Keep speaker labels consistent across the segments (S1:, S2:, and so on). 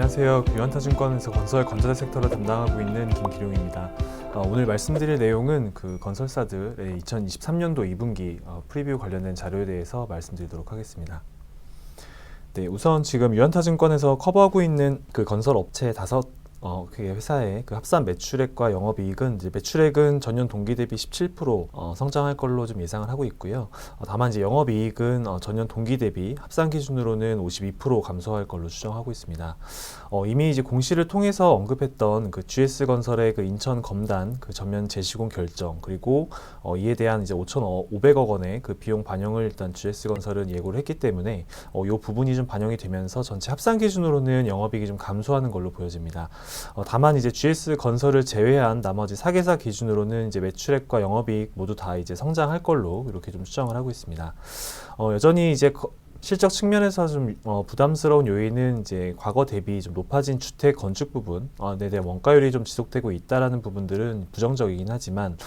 S1: 안녕하세요. 유한타증권에서 건설 건설의 섹터를 담당하고 있는 김기룡입니다. 오늘 말씀드릴 내용은 그 건설사들의 2023년도 2분기 프리뷰 관련된 자료에 대해서 말씀드리도록 하겠습니다. 네, 우선 지금 유한타증권에서 커버하고 있는 그 건설 업체 그 회사의 그 합산 매출액과 영업이익은 이제 매출액은 전년 동기 대비 17% 성장할 걸로 좀 예상을 하고 있고요. 다만 이제 영업이익은 전년 동기 대비 합산 기준으로는 52% 감소할 걸로 추정하고 있습니다. 이미 이제 공시를 통해서 언급했던 그 GS건설의 그 인천 검단 그 전면 재시공 결정, 그리고 이에 대한 이제 5,500억 원의 그 비용 반영을 일단 GS건설은 예고를 했기 때문에 이 부분이 좀 반영이 되면서 전체 합산 기준으로는 영업이익이 좀 감소하는 걸로 보여집니다. 다만 이제 GS건설을 제외한 나머지 4개사 기준으로는 이제 매출액과 영업이익 모두 다 이제 성장할 걸로 이렇게 좀 추정을 하고 있습니다. 여전히 이제 실적 측면에서 좀 부담스러운 요인은 이제 과거 대비 좀 높아진 주택 건축 부분, 네, 원가율이 좀 지속되고 있다라는 부분들은 부정적이긴 하지만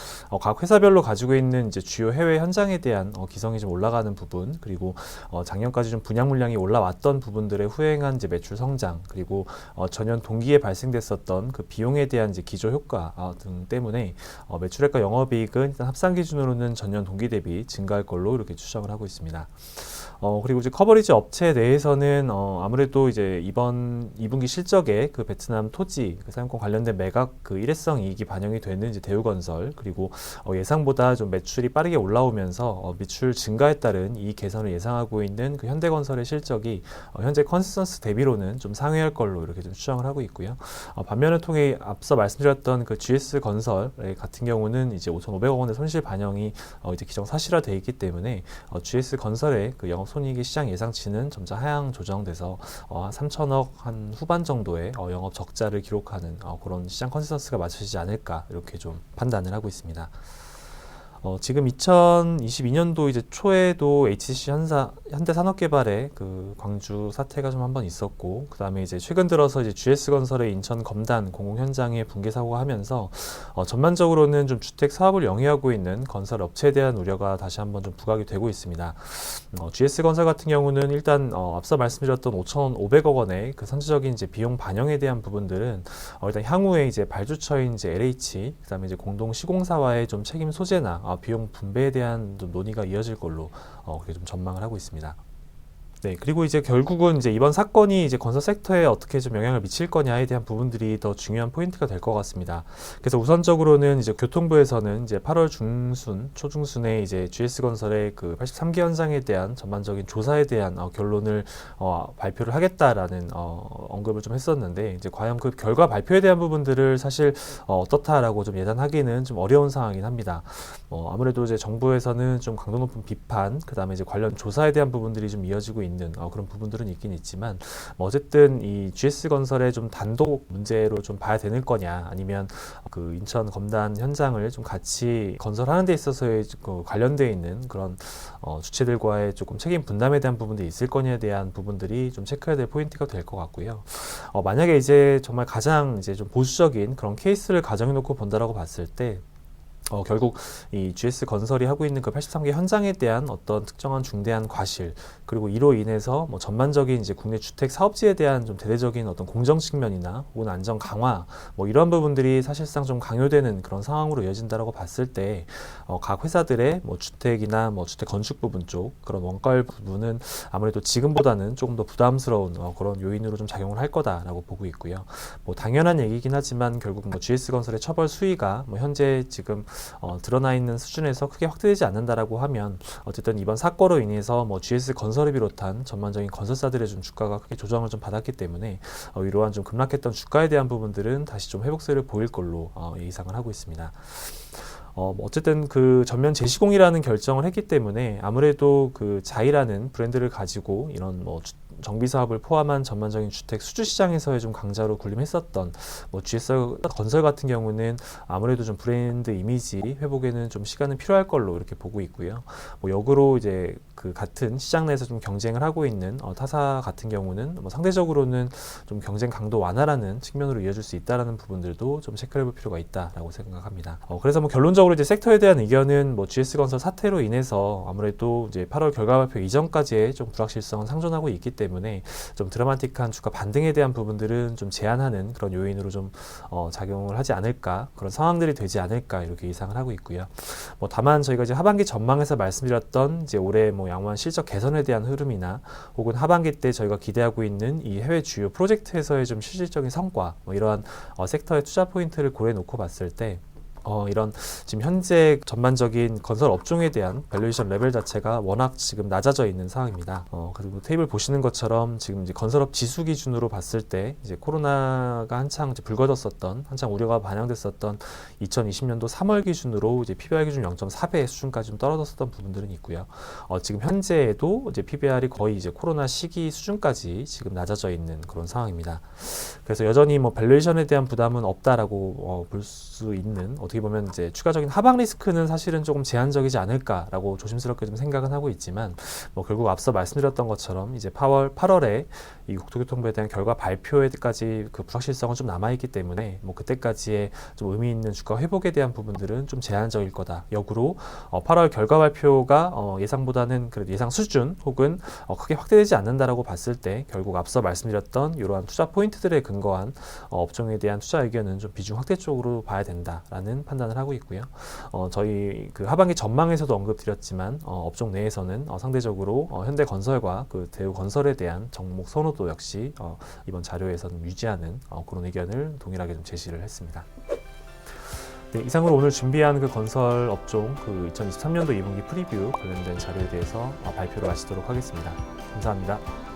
S1: 각 회사별로 가지고 있는 이제 주요 해외 현장에 대한 기성이 좀 올라가는 부분, 그리고 작년까지 좀 분양 물량이 올라왔던 부분들의 후행한 이제 매출 성장, 그리고 전년 동기에 발생됐었던 그 비용에 대한 이제 기저 효과 등 때문에 매출액과 영업이익은 일단 합산 기준으로는 전년 동기 대비 증가할 걸로 이렇게 추정을 하고 있습니다. 그리고 이제 커버리지 업체 내에서는 아무래도 이제 이번 2분기 실적에 그 베트남 토지 그 사용권 관련된 매각 그 일회성 이익이 반영이 되는 이제 대우건설, 그리고 예상보다 좀 매출이 빠르게 올라오면서 매출 증가에 따른 이익 개선을 예상하고 있는 그 현대건설의 실적이 현재 컨센서스 대비로는 좀 상회할 걸로 이렇게 좀 추정을 하고 있고요. 반면을 통해 앞서 말씀드렸던 그 GS건설 같은 경우는 이제 5,500억 원의 손실 반영이 이제 기정사실화되어 있기 때문에 GS건설의 그 영업 손익이 시장 예상치는 점차 하향 조정돼서 3천억 한 후반 정도의 영업 적자를 기록하는 그런 시장 컨센서스가 맞춰지지 않을까 이렇게 좀 판단을 하고 있습니다. 지금 2022년도 이제 초에도 HCC 현대산업개발의 그 광주 사태가 좀 한번 있었고, 그 다음에 이제 최근 들어서 이제 GS건설의 인천 검단 공공 현장에 붕괴 사고가 하면서 전반적으로는 좀 주택 사업을 영위하고 있는 건설 업체에 대한 우려가 다시 한번 좀 부각이 되고 있습니다. GS건설 같은 경우는 일단 앞서 말씀드렸던 5,500억 원의 그 선제적인 이제 비용 반영에 대한 부분들은 일단 향후에 이제 발주처인 이제 LH, 그 다음에 이제 공동 시공사와의 좀 책임 소재나 비용 분배에 대한 좀 논의가 이어질 걸로 그렇게 좀 전망을 하고 있습니다. 네, 그리고 이제 결국은 이제 이번 사건이 이제 건설 섹터에 어떻게 좀 영향을 미칠 거냐에 대한 부분들이 더 중요한 포인트가 될 것 같습니다. 그래서 우선적으로는 이제 교통부에서는 이제 8월 초중순에 이제 GS건설의 그 83개 현장에 대한 전반적인 조사에 대한 결론을 발표를 하겠다라는 언급을 좀 했었는데, 이제 과연 그 결과 발표에 대한 부분들을 사실 어떻다라고 좀 예단하기는 좀 어려운 상황이긴 합니다. 아무래도 이제 정부에서는 좀 강도 높은 비판, 그 다음에 이제 관련 조사에 대한 부분들이 좀 이어지고 있는 그런 부분들은 있긴 있지만, 어쨌든 이 GS건설의 좀 단독 문제로 좀 봐야 되는 거냐, 아니면 그 인천 검단 현장을 좀 같이 건설하는 데 있어서의 그 관련되어 있는 그런 주체들과의 조금 책임 분담에 대한 부분들이 있을 거냐에 대한 부분들이 좀 체크해야 될 포인트가 될 것 같고요. 만약에 이제 정말 가장 이제 좀 보수적인 그런 케이스를 가정해 놓고 본다라고 봤을 때, 결국 이 GS건설이 하고 있는 그 83개 현장에 대한 어떤 특정한 중대한 과실, 그리고 이로 인해서 뭐 전반적인 이제 국내 주택 사업지에 대한 좀 대대적인 어떤 공정 측면이나 혹은 안전 강화, 뭐 이런 부분들이 사실상 좀 강요되는 그런 상황으로 이어진다라고 봤을 때, 각 회사들의 뭐 주택이나 뭐 주택 건축 부분 쪽 그런 원가율 부분은 아무래도 지금보다는 조금 더 부담스러운 그런 요인으로 좀 작용을 할 거다라고 보고 있고요. 뭐 당연한 얘기긴 하지만 결국 뭐 GS건설의 처벌 수위가 뭐 현재 지금 드러나 있는 수준에서 크게 확대되지 않는다라고 하면, 어쨌든 이번 사건으로 인해서 뭐 GS건설을 비롯한 전반적인 건설사들의 좀 주가가 크게 조정을 좀 받았기 때문에 이러한 좀 급락했던 주가에 대한 부분들은 다시 좀 회복세를 보일 걸로 예상을 하고 있습니다. 어쨌든 그 전면 재시공이라는 결정을 했기 때문에 아무래도 그 자이라는 브랜드를 가지고 이런 뭐 정비 사업을 포함한 전반적인 주택 수주 시장에서의 좀 강자로 군림했었던 뭐 GS건설 같은 경우는 아무래도 좀 브랜드 이미지 회복에는 좀 시간은 필요할 걸로 이렇게 보고 있고요. 뭐 역으로 이제 그 같은 시장 내에서 좀 경쟁을 하고 있는 타사 같은 경우는 뭐 상대적으로는 좀 경쟁 강도 완화라는 측면으로 이어질 수 있다라는 부분들도 좀 체크해볼 필요가 있다라고 생각합니다. 그래서 뭐 결론적으로 전반적으로 이제 섹터에 대한 의견은 뭐 GS건설 사태로 인해서 아무래도 이제 8월 결과 발표 이전까지의 좀 불확실성은 상존하고 있기 때문에 좀 드라마틱한 주가 반등에 대한 부분들은 좀 제한하는 그런 요인으로 좀 작용을 하지 않을까, 그런 상황들이 되지 않을까 이렇게 예상을 하고 있고요. 뭐 다만 저희가 이제 하반기 전망에서 말씀드렸던 이제 올해 뭐 양호한 실적 개선에 대한 흐름이나 혹은 하반기 때 저희가 기대하고 있는 이 해외 주요 프로젝트에서의 좀 실질적인 성과, 뭐 이러한 섹터의 투자 포인트를 고려해 놓고 봤을 때 이런 지금 현재 전반적인 건설 업종에 대한 밸류에이션 레벨 자체가 워낙 지금 낮아져 있는 상황입니다. 그리고 테이블 보시는 것처럼 지금 이제 건설업 지수 기준으로 봤을 때 이제 코로나가 한창 이제 불거졌었던, 한창 우려가 반영됐었던 2020년도 3월 기준으로 이제 PBR 기준 0.4배 수준까지 좀 떨어졌었던 부분들은 있고요. 지금 현재에도 이제 PBR이 거의 이제 코로나 시기 수준까지 지금 낮아져 있는 그런 상황입니다. 그래서 여전히 뭐 밸류에이션에 대한 부담은 없다라고 볼 수 있는, 어떻게 보면 이제 추가적인 하방 리스크는 사실은 조금 제한적이지 않을까라고 조심스럽게 좀 생각은 하고 있지만, 뭐 결국 앞서 말씀드렸던 것처럼 이제 8월에 이 국토교통부에 대한 결과 발표에까지 그 불확실성은 좀 남아있기 때문에 뭐 그때까지의 좀 의미 있는 주가 회복에 대한 부분들은 좀 제한적일 거다. 역으로 8월 결과 발표가 예상보다는 그래도 예상 수준 혹은 크게 확대되지 않는다라고 봤을 때 결국 앞서 말씀드렸던 이러한 투자 포인트들에 근거한 업종에 대한 투자 의견은 좀 비중 확대 쪽으로 봐야 된다라는 판단을 하고 있고요. 저희 그 하반기 전망에서도 언급드렸지만 업종 내에서는 상대적으로 현대건설과 그 대우건설에 대한 종목 선호도 역시 이번 자료에서는 유지하는 그런 의견을 동일하게 좀 제시를 했습니다. 네, 이상으로 오늘 준비한 그 건설 업종 그 2023년도 2분기 프리뷰 관련된 자료에 대해서 발표를 마치도록 하겠습니다. 감사합니다.